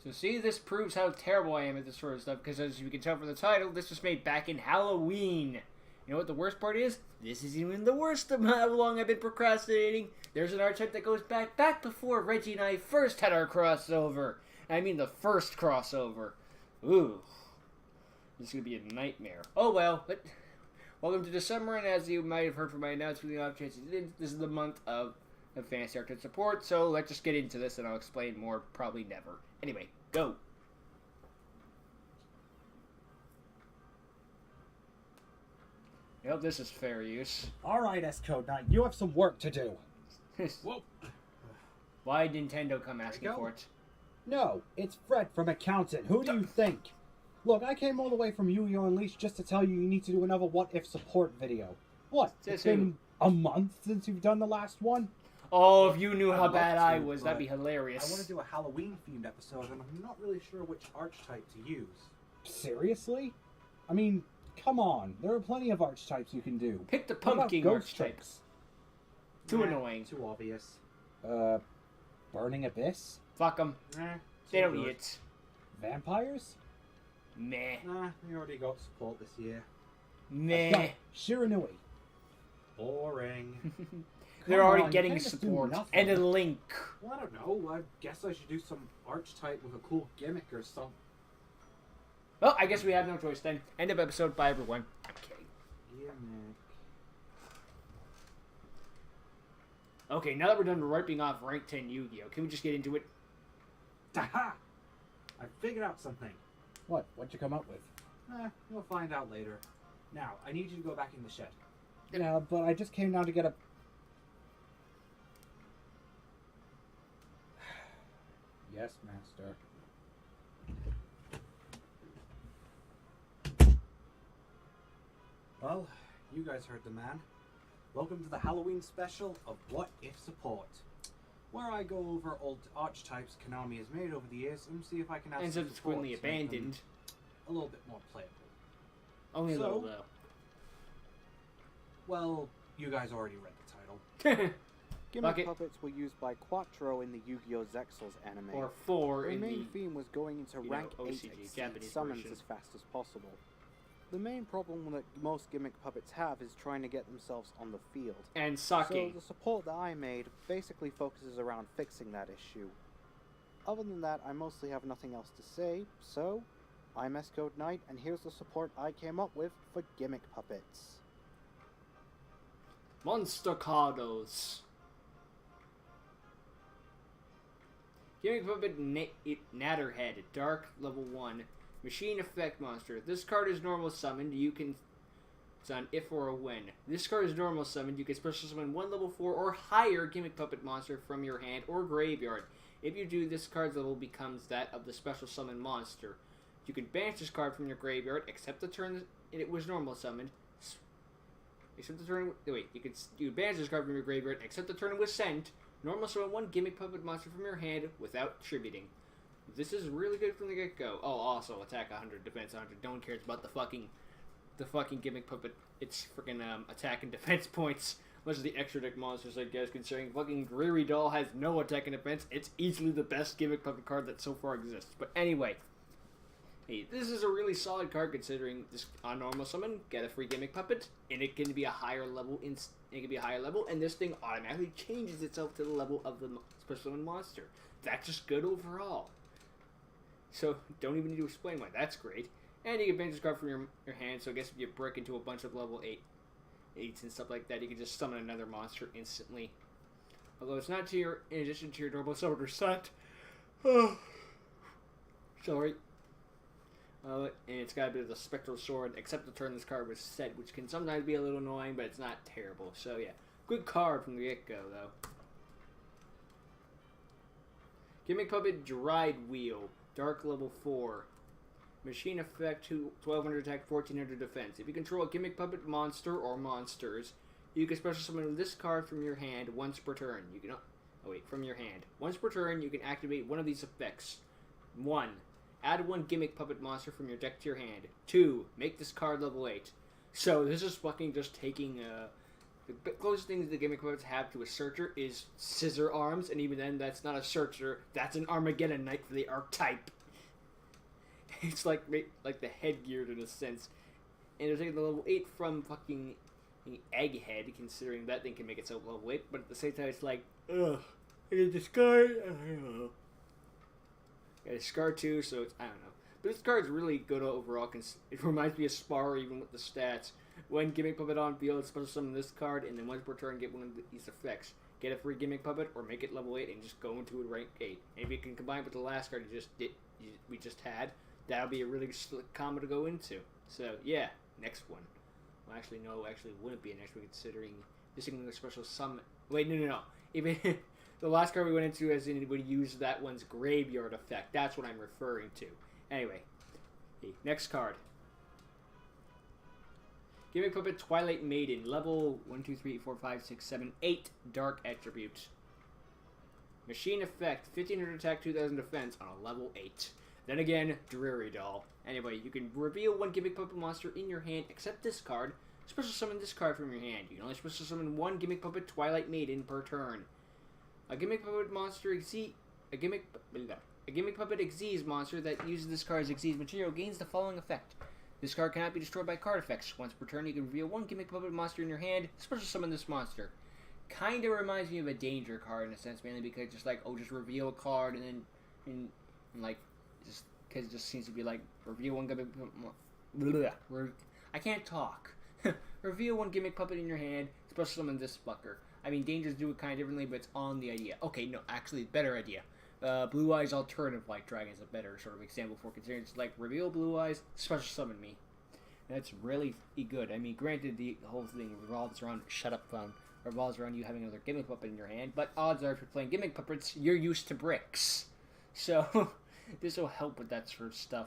So see, this proves how terrible I am at this sort of stuff, because as you can tell from the title, this was made back in Halloween. You know what the worst part is? This is even the worst of how long I've been procrastinating. There's an archetype that goes back before Reggie and I first had our crossover. I mean the first crossover. Ooh. This is going to be a nightmare. Oh well, but welcome to December, and as you might have heard from my announcement, the off chance this is the month of Advanced Archetype support, so let's just get into this and I'll explain more probably never. Anyway, go. I hope this is fair use. Alright, S-Code Knight, you have some work to do. Whoa. Why did Nintendo come asking for it? No, it's Fred from Accountant. Who do you think? Look, I came all the way from Yu-Gi-Oh! Unleashed just to tell you need to do another What If support video. What? It's been a month since you've done the last one? Oh, if you knew how bad I was, that'd be hilarious. I want to do a Halloween-themed episode, and I'm not really sure which archetype to use. Seriously? I mean, come on. There are plenty of archetypes you can do. Pick the pumpkin archetype. Too annoying. Too obvious. Burning Abyss? Fuck them. They don't need it. Vampires? Meh. Nah, we already got support this year. Meh. Shiranui. Boring. They're already getting support. And a link. Well, I don't know. I guess I should do some archetype with a cool gimmick or something. Well, I guess we have no choice then. End of episode. Bye, everyone. I'm kidding. Gimmick. Okay, now that we're done ripping off Rank 10 Yu-Gi-Oh! Can we just get into it? Aha! I figured out something. What? What'd you come up with? We'll find out later. Now, I need you to go back in the shed. Yeah, but I just came down to get a... Yes, master. Well, you guys heard the man. Welcome to the Halloween special of What If Support, where I go over old archetypes Konami has made over the years and see if I can add And some subsequently support to make them abandoned. a little bit more playable. Only a little, though. Well, you guys already read the title. Gimmick puppets were used by Quattro in the Yu-Gi-Oh! Zexals anime. Or 4 Their in main the... theme was going into rank 8 OCG, Japanese summons version. as fast as possible. The main problem that most gimmick puppets have is trying to get themselves on the field. And sucking. So the support that I made basically focuses around fixing that issue. Other than that, I mostly have nothing else to say, so I'm S-Code Knight, and here's the support I came up with for gimmick puppets. Monster Cardos. Gimmick Puppet Natterhead, Dark, level 1. Machine Effect Monster. This card is normal summoned. You can... It's on if or a when. This card is normal summoned. You can special summon 1 level 4 or higher Gimmick Puppet Monster from your hand or graveyard. If you do, this card's level becomes that of the special summon monster. You can banish this card from your graveyard, except the turn it was normal summoned. Except the turn... Wait, you can banish this card from your graveyard, except the turn it was sent. Normal summon 1 Gimmick Puppet Monster from your hand without tributing. This is really good from the get-go. Oh, also, attack 100, defense 100. No one cares about the fucking Gimmick Puppet. It's freaking attack and defense points. Much of the extra deck monsters, I guess, considering fucking Greary Doll has no attack and defense. It's easily the best Gimmick Puppet card that so far exists. But anyway, hey, this is a really solid card considering this on normal summon, get a free Gimmick Puppet, and it can be a higher level. It can be a higher level, and this thing automatically changes itself to the level of the special summon monster. That's just good overall. So, don't even need to explain why. That's great. And you can banish this card from your hand, so I guess if you break into a bunch of level 8s and stuff like that, you can just summon another monster instantly. Although it's not in addition to your normal summoner set. Oh. Sorry. And it's got a bit of the Spectral Sword, except the turn this card was set, which can sometimes be a little annoying, but it's not terrible. So, yeah. Good card from the get-go, though. Gimmick Puppet Dried Wheel. Dark level 4. Machine effect 1200 attack, 1400 defense. If you control a Gimmick Puppet monster or monsters, you can special summon this card from your hand once per turn. You can from your hand. Once per turn, you can activate one of these effects. 1. Add 1 Gimmick Puppet monster from your deck to your hand. 2. Make this card level 8. So this is fucking just taking The closest things the Gimmick puppets have to a searcher is scissor arms, and even then, that's not a searcher. That's an Armageddon Knight for the Archetype. It's like the headgear in a sense. And they're taking the level 8 from fucking Egghead, considering that thing can make itself level 8, but at the same time, it's like, ugh, I get discard. I don't know. Got a Scar too, so it's, I don't know. But this card's really good overall, because it reminds me of Spar even with the stats. When Gimmick Puppet on field, special summon this card, and then once per turn, get one of these effects. Get a free Gimmick Puppet, or make it level 8, and just go into a rank 8. And if you can combine with the last card we just had, that'll be a really slick combo to go into. So, yeah, next one. Well, actually, no, it wouldn't be a next one, considering this thing a special summon. Wait, no. Even the last card we went into, as in it would use that one's graveyard effect. That's what I'm referring to. Anyway, next card. Gimmick Puppet Twilight Maiden, level 1, 2, 3, 4, 5, 6, 7, 8, Dark Attribute. Machine Effect, 1500 attack, 2000 defense on a level 8. Then again, Dreary Doll. Anyway, you can reveal one Gimmick Puppet monster in your hand, except this card. Special summon this card from your hand. You can only special summon one Gimmick Puppet Twilight Maiden per turn. A Gimmick Puppet monster a Gimmick Puppet Xyz monster that uses this card's Xyz material gains the following effect. This card cannot be destroyed by card effects. Once per turn, you can reveal one Gimmick Puppet monster in your hand, special summon this monster. Kinda reminds me of a danger card in a sense, mainly because just like, just reveal a card and then, like, just because it just seems to be like, reveal one Gimmick Puppet. I can't talk. Reveal one Gimmick Puppet in your hand, special summon this fucker. I mean, dangers do it kind of differently, but it's on the idea. Okay, no, actually, better idea. Blue Eyes Alternative Light Dragon is a better sort of example for considering it's like, reveal Blue Eyes, special summon me. That's really good. I mean, granted, the whole thing revolves around, shut up phone, revolves around you having another Gimmick Puppet in your hand, but odds are if you're playing Gimmick Puppets, you're used to bricks. So, this will help with that sort of stuff.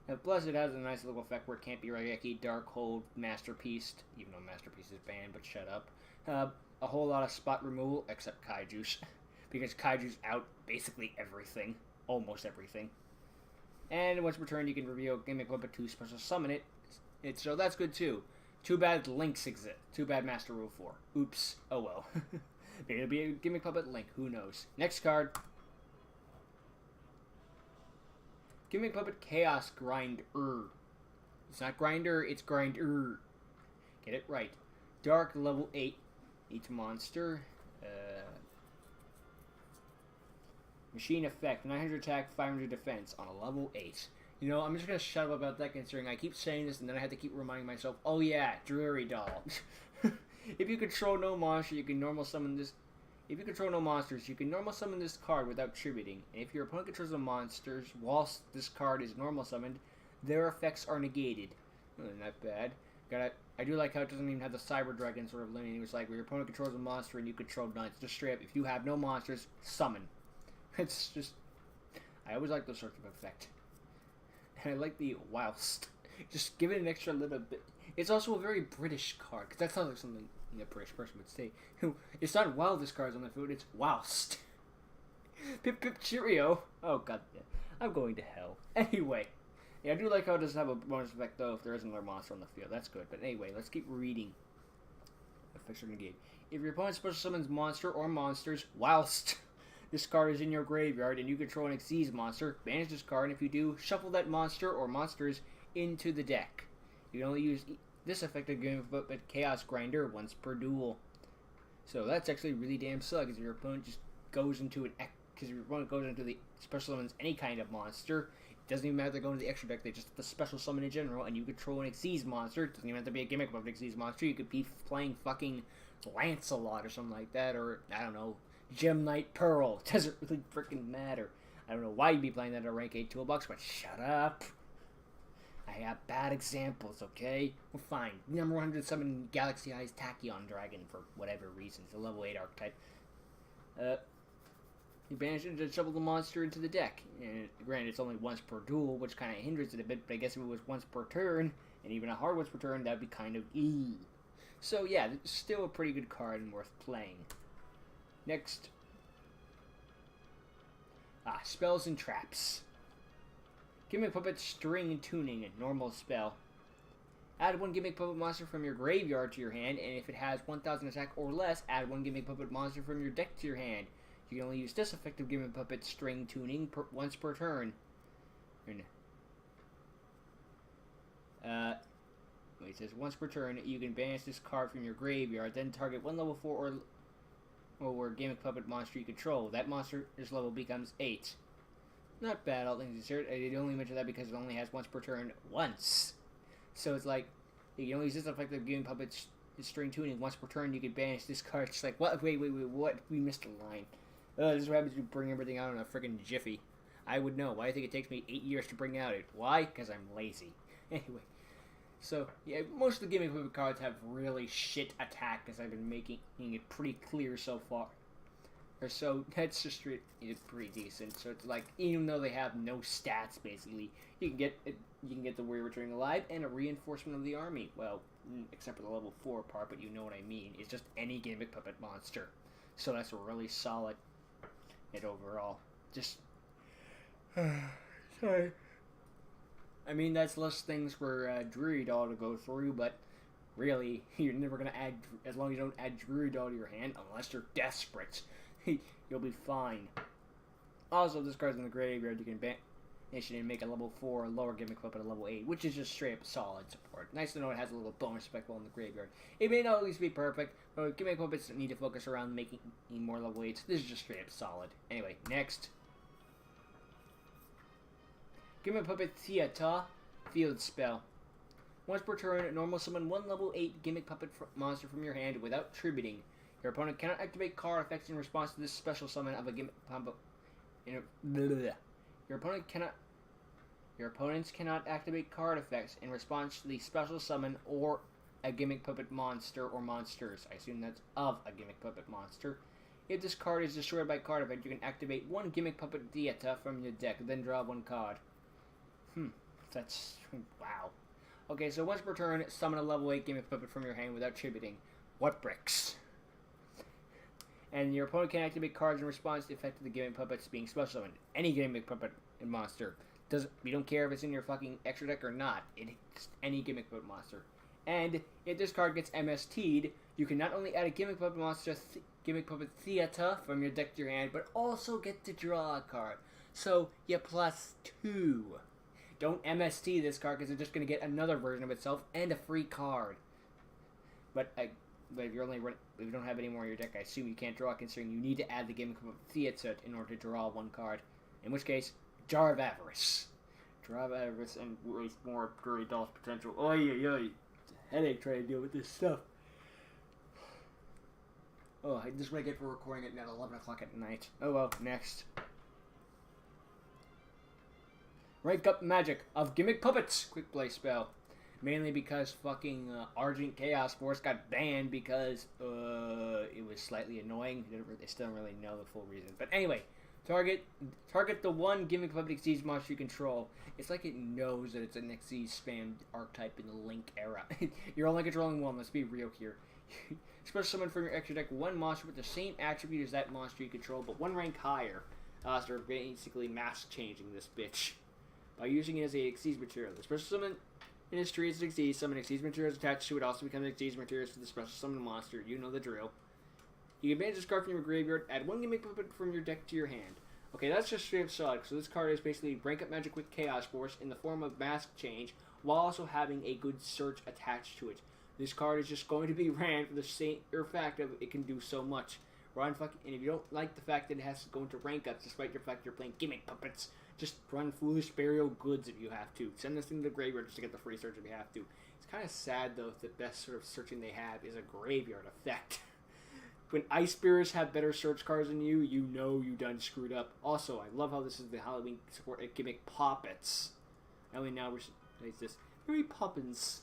And plus, it has a nice little effect where it can't be Raigeki, Darkhold, Masterpiece, even though Masterpiece is banned, but shut up. A whole lot of spot removal, except Kaiju's. Because Kaiju's out basically everything. Almost everything. And once per turn, you can reveal Gimmick Puppet 2, special summon it. So that's good too. Too bad Links exist. Too bad Master Rule 4. Oops. Oh well. Maybe it'll be a Gimmick Puppet Link. Who knows? Next card. Gimmick Puppet Chaos Grinder. It's not Grinder, it's Grinder. Get it right. Dark level 8. Each monster. Machine Effect. 900 attack, 500 defense on a level 8. You know, I'm just going to shut up about that considering I keep saying this and then I have to keep reminding myself, oh yeah, Dreary Doll. If you control no monster, you can normal summon this. If you control no monsters, you can normal summon this card without tributing. And if your opponent controls the monsters, whilst this card is normal summoned, their effects are negated. Not bad. I do like how it doesn't even have the Cyber Dragon sort of limit. It was like, where your opponent controls a monster and you control none. It's just straight up, if you have no monsters, summon. It's just, I always like those sorts of effect. And I like the whilst. Just give it an extra little bit. It's also a very British card, because that sounds like something a British person would say. It's not while this card's on the field, it's whilst. Pip pip cheerio. Oh god, I'm going to hell. Anyway, yeah, I do like how it doesn't have a bonus effect though if there isn't another monster on the field. That's good. But anyway, let's keep reading. Effects are negated. If your opponent special summons monster or monsters whilst this card is in your graveyard and you control an Xyz monster, banish this card, and if you do, shuffle that monster or monsters into the deck. You can only use this effect again with Chaos Grinder once per duel. So that's actually really damn suck, because your opponent just goes into because your opponent goes into the special summons any kind of monster. It doesn't even matter if they go into the extra deck, they just have to special summon in general, and you control an Xyz monster. It doesn't even have to be a Gimmick of an Xyz monster. You could be playing fucking Lancelot or something like that, or, I don't know, Gem Knight Pearl. It doesn't really freaking matter. I don't know why you'd be playing that at a rank 8 toolbox, but shut up. I have bad examples, okay? Well, fine. Number 107 Galaxy Eyes Tachyon Dragon for whatever reason. It's a level 8 archetype. You banish it to shuffle the monster into the deck. And granted, it's only once per duel, which kind of hinders it a bit, but I guess if it was once per turn, and even a hard once per turn, that would be kind of ew. So yeah, it's still a pretty good card and worth playing. Next. Spells and Traps. Gimmick Puppet String Tuning, a normal spell. Add 1 Gimmick Puppet Monster from your graveyard to your hand, and if it has 1,000 attack or less, add 1 Gimmick Puppet Monster from your deck to your hand. You can only use this effective Gimmick Puppet string tuning once per turn. It says once per turn, you can banish this card from your graveyard, then target 1 level 4 or Gimmick Puppet monster you control. That monster's level becomes 8. Not bad, all things considered. I did only mention that because it only has once per turn once. So it's like, you can only use this effective Gimmick Puppet string tuning once per turn, you can banish this card. It's like, what? Wait, what? We missed a line. This is what happens when you bring everything out in a friggin' jiffy. I would know. Why do you think it takes me 8 years to bring out it? Why? Because I'm lazy. Anyway. So, yeah, most of the Gimmick Puppet cards have really shit attack, as I've been making it pretty clear so far. Or so, that's just it's pretty decent. So it's like, even though they have no stats, basically, you can get the Warrior Returning Alive and a reinforcement of the army. Well, except for the level 4 part, but you know what I mean. It's just any Gimmick Puppet monster. So that's really solid. And overall, just... sorry. I mean, that's less things for Druid Doll to go through, but really, you're never going to add, as long as you don't add Druid Doll to your hand, unless you're desperate, you'll be fine. Also, this card's in the graveyard, you can banish it and make a level 4 or lower Gimmick Puppet a level 8, which is just straight up solid support. Nice to know it has a little bonus effect while in the graveyard. It may not always be perfect, but Gimmick Puppets need to focus around making more level 8s. This is just straight up solid. Anyway, next. Gimmick Puppet Theater Field Spell. Once per turn, normal summon 1 level 8 Gimmick Puppet monster from your hand without tributing. Your opponent cannot activate card effects in response to this special summon of a Gimmick Puppet. Your opponents cannot activate card effects in response to the special summon or a Gimmick Puppet monster or monsters. I assume that's of a Gimmick Puppet monster. If this card is destroyed by card effect, you can activate 1 Gimmick Puppet Theater from your deck, then draw 1 card. That's... wow. Okay, so once per turn, summon a level 8 Gimmick Puppet from your hand without tributing. What bricks? And your opponent can activate cards in response to the effect of the Gimmick Puppets being special summoned. Any Gimmick Puppet monster. We don't care if it's in your fucking extra deck or not. It's any Gimmick Puppet monster. And if this card gets MST'd, you can not only add a Gimmick Puppet monster, Gimmick Puppet Theater from your deck to your hand, but also get to draw a card. So, you plus 2. Don't MST this card because it's just going to get another version of itself and a free card. But if you don't have any more in your deck, I assume you can't draw, considering you need to add the Gimmick of Theater in order to draw 1 card. In which case, Jar of Avarice. Jar of Avarice and waste more Druid Doll's potential. Oy, oy, oy. It's a headache trying to deal with this stuff. Oh, this is what I get for recording it at 11 o'clock at night. Oh well, next. Rank up magic of Gimmick Puppets. Quick play spell. Mainly because fucking Argent Chaos Force got banned because it was slightly annoying. They still don't really know the full reason. But anyway, target the 1 Gimmick Puppet Xyz monster you control. It's like it knows that it's an Xyz spam archetype in the Link era. You're only controlling 1. Let's be real here. Special summon from your extra deck 1 monster with the same attribute as that monster you control, but 1 rank higher. So we're basically mask changing this bitch by using it as a Xyz material. The special summon in its tree is an Xyz. Summon Xyz materials attached to it also becomes Xyz materials for the special summon monster. You know the drill. You can banish this card from your graveyard. Add 1 Gimmick Puppet from your deck to your hand. Okay, that's just straight up solid. So this card is basically rank up magic with Chaos Force in the form of mask change, while also having a good search attached to it. This card is just going to be ran for the same fact of it can do so much. And if you don't like the fact that it has to go into rank ups, despite the fact you're playing Gimmick Puppets, just run Foolish Burial Goods if you have to. Send this thing to the graveyard just to get the free search if you have to. It's kind of sad, though, if the best sort of searching they have is a graveyard effect. When Ice Bearers have better search cards than you, you know you done screwed up. Also, I love how this is the Halloween support at Gimmick Puppets. I mean, now we're this. Mary Poppins.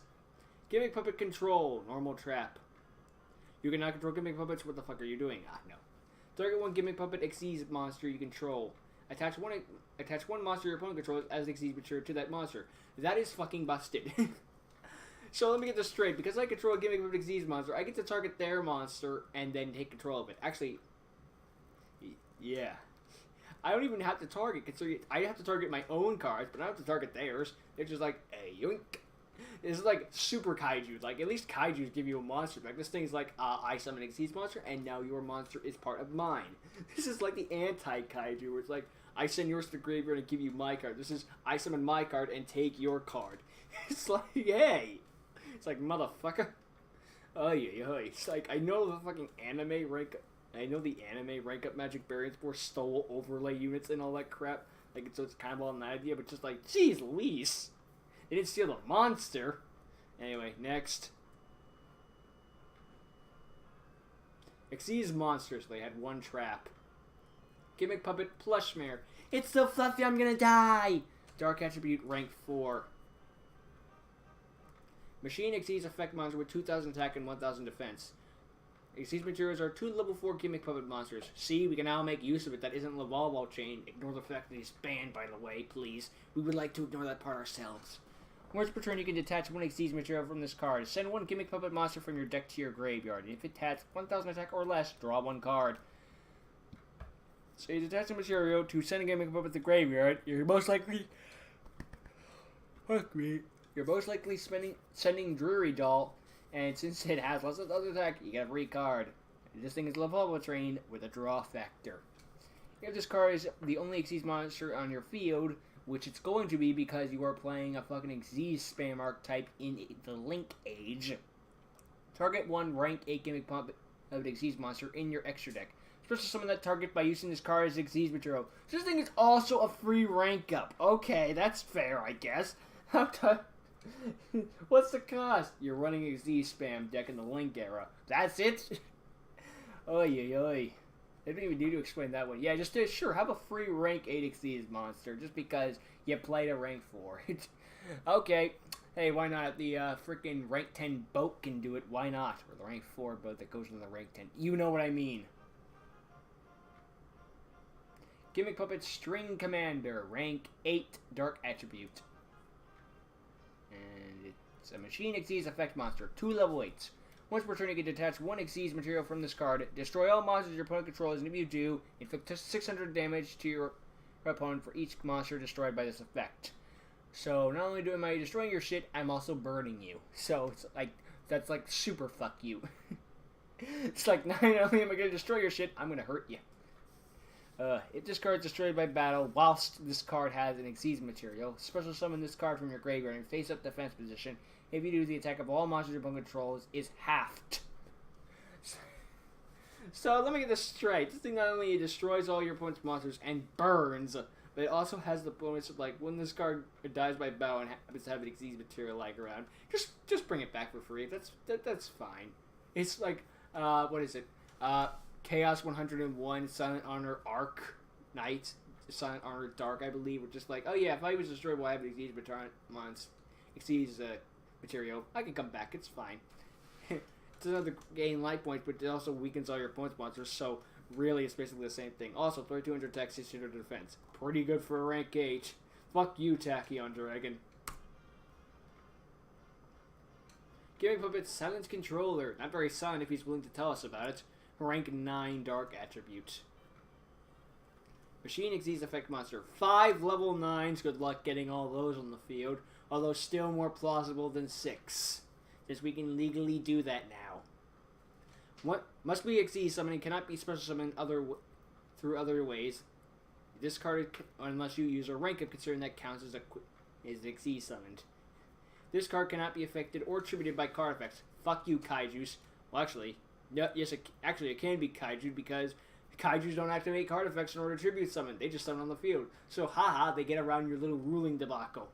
Gimmick Puppet Control. Normal Trap. You cannot control Gimmick Puppets. What the fuck are you doing? Ah, no. Target 1 Gimmick Puppet Xyz monster you control. Attach one monster your opponent controls as Xyz material to that monster. That is fucking busted. So let me get this straight. Because I control a Gimmick Puppet Xyz monster, I get to target their monster and then take control of it. Actually, yeah. I don't even have to target. I have to target my own cards, but I don't have to target theirs. They're just like, hey, yoink. It's like super kaiju. Like, at least kaijus give you a monster back. This thing's like, I summon an Xyz monster, and now your monster is part of mine. This is like the anti-kaiju, where it's like, I send yours to the graveyard and give you my card. This is, I summon my card and take your card. It's like, hey! It's like, motherfucker. Oh, yeah. It's like, I know the fucking anime rank... I know the anime rank up Magic variants for stole overlay units and all that crap. Like, so it's kind of all an idea, but just like, jeez Louise. They didn't steal the monster. Anyway, next. Xyz monsters. They had one trap. Gimmick Puppet Plushmare. It's so fluffy I'm gonna die! Dark Attribute rank 4. Machine Xyz effect monster with 2,000 attack and 1,000 defense. Xyz materials are 2 level 4 Gimmick Puppet monsters. See, we can now make use of it. That isn't the Lavalval chain. Ignore the fact that he's banned, by the way, please. We would like to ignore that part ourselves. Once per turn, you can detach 1 Xyz material from this card. Send 1 Gimmick Puppet monster from your deck to your graveyard. And if it has 1,000 attack or less, draw 1 card. So you detach a material to send a Gimmick Puppet to the graveyard. You're most likely... Fuck me. You're most likely sending Drury Doll, and since it has lots of other attack, you get a free card. This thing is level trained with a draw factor. If this card is the only Xyz monster on your field, which it's going to be because you are playing a fucking Xyz spam archetype in the Link Age, target 1 rank 8 Gimmick Puppet of the Xyz monster in your extra deck. Special summon that target by using this card as Xyz material. So this thing is also a free rank up. Okay, that's fair, I guess. What's the cost? You're running a Xyz spam deck in the Link era. That's it? Oy. They didn't even need to explain that one. Yeah, just sure, have a free rank 8 Xyz monster just because you played a rank 4. Okay. Hey, why not? The freaking rank 10 boat can do it. Why not? Or the rank 4 boat that goes in the rank 10. You know what I mean. Gimmick Puppet String Commander, rank 8 Dark Attribute. And it's a Machine Xyz effect monster, 2 level 8s. Once per turn, you can detach 1 Xyz material from this card, destroy all monsters your opponent controls, and if you do, inflict 600 damage to your opponent for each monster destroyed by this effect. So, not only am I destroying your shit, I'm also burning you. So, it's like, that's like super fuck you. It's like, not only am I going to destroy your shit, I'm going to hurt you. If this card is destroyed by battle, whilst this card has an Xyz material, special summon this card from your graveyard and face up defense position. If you do, the attack of all monsters your opponent controls is halved. So let me get this straight. This thing not only destroys all your opponent's monsters and burns, but it also has the bonus of, like, when this card dies by battle and happens to have an Xyz material like around, just bring it back for free. That's fine. It's like what is it? Chaos 101 Silent Honor Arc Knight, Silent Honor Dark, I believe, were just like, oh yeah, if I was destroyed while I have an Xyz material, I can come back, it's fine. It's another gain life points, but it also weakens all your opponent's monsters, so really it's basically the same thing. Also, 3200 attack, 600 defense. Pretty good for a rank 8. Fuck you, Tachyon Dragon. Gimmick Puppet Silent Controller. Not very silent if he's willing to tell us about it. Rank 9 Dark Attribute. Machine Xyz effect monster. 5 level 9s. Good luck getting all those on the field. Although still more plausible than 6. Since we can legally do that now. What must be Xyz summoning cannot be special summoned through other ways. Discarded unless you use a rank up considering that counts as Xyz summoned. This card cannot be affected or attributed by card effects. Fuck you, kaijus. Well, actually, yes, it can be kaiju because kaijus don't activate card effects in order to tribute summon. They just summon on the field. So, haha, they get around your little ruling debacle.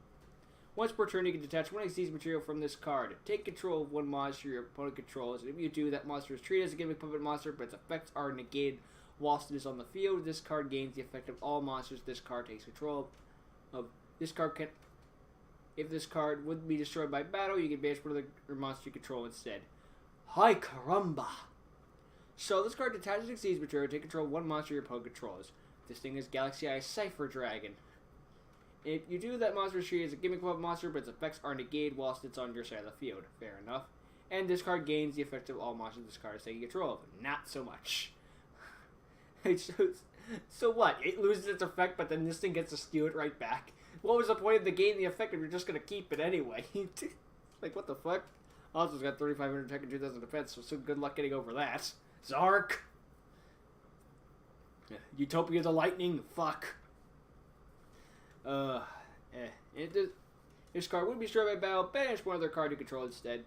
Once per turn, you can detach 1 Xyz material from this card. Take control of 1 monster your opponent controls, and if you do, that monster is treated as a Gimmick Puppet monster, but its effects are negated whilst it is on the field. This card gains the effect of all monsters this card takes control of. This card can... If this card would be destroyed by battle, you can banish one of the monster you control instead. Hi caramba! So, this card detaches Xyz material to take control of 1 monster your opponent controls. This thing is Galaxy Eye Cypher Dragon. If you do, that monster is treated as a Gimmick Puppet monster, but its effects are negated whilst it's on your side of the field. Fair enough. And this card gains the effect of all monsters this card is taking control of. Not so much. So what? It loses its effect, but then this thing gets to steal it right back? What was the point of the gain the effect if you're just going to keep it anyway? Like, what the fuck? Also, got 3,500 attack and 2,000 defense, so good luck getting over that. Zark! Utopia the Lightning, fuck. This card would be destroyed by battle. Banish one other card you control instead.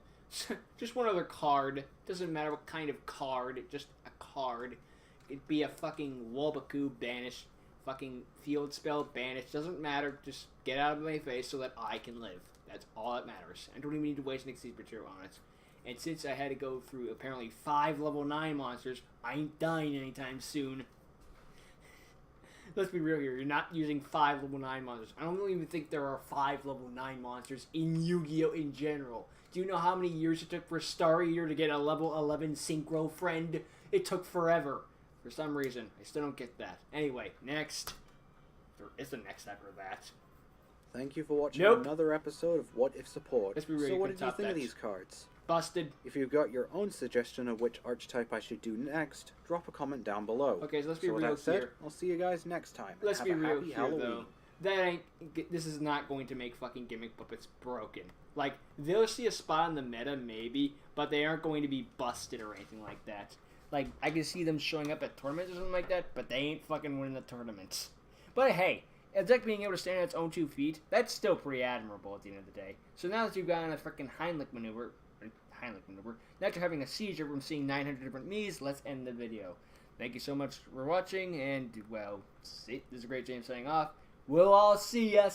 Just one other card. Doesn't matter what kind of card. Just a card. It'd be a fucking Wolbakoo banish. Fucking field spell banish. Doesn't matter. Just get out of my face so that I can live. That's all that matters. I don't even need to waste an Exceed material on it. And since I had to go through apparently 5 level 9 monsters, I ain't dying anytime soon. Let's be real here. You're not using 5 level 9 monsters. I don't even think there are 5 level 9 monsters in Yu-Gi-Oh! In general. Do you know how many years it took for Star Eater to get a level 11 Synchro friend? It took forever. For some reason. I still don't get that. Anyway, next. There is a next after that. Thank you for watching Nope. another episode of What If Support. Let's be real, so you what can did you top think of that. these cards? Busted. If you've got your own suggestion of which archetype I should do next, drop a comment down below. Okay, so let's be with real that said, here. I'll see you guys next time. Let's Have be a real happy here, Halloween. though. That ain't. This is not going to make fucking Gimmick puppets broken. Like, they'll see a spot in the meta, maybe, but they aren't going to be busted or anything like that. Like, I can see them showing up at tournaments or something like that, but they ain't fucking winning the tournaments. But hey, a deck being able to stand on its own 2 feet, that's still pretty admirable at the end of the day. So now that you've gotten a freaking Heimlich maneuver, now that you're having a seizure from seeing 900 different Miis, let's end the video. Thank you so much for watching, and, well, this is Great James signing off. We'll all see ya.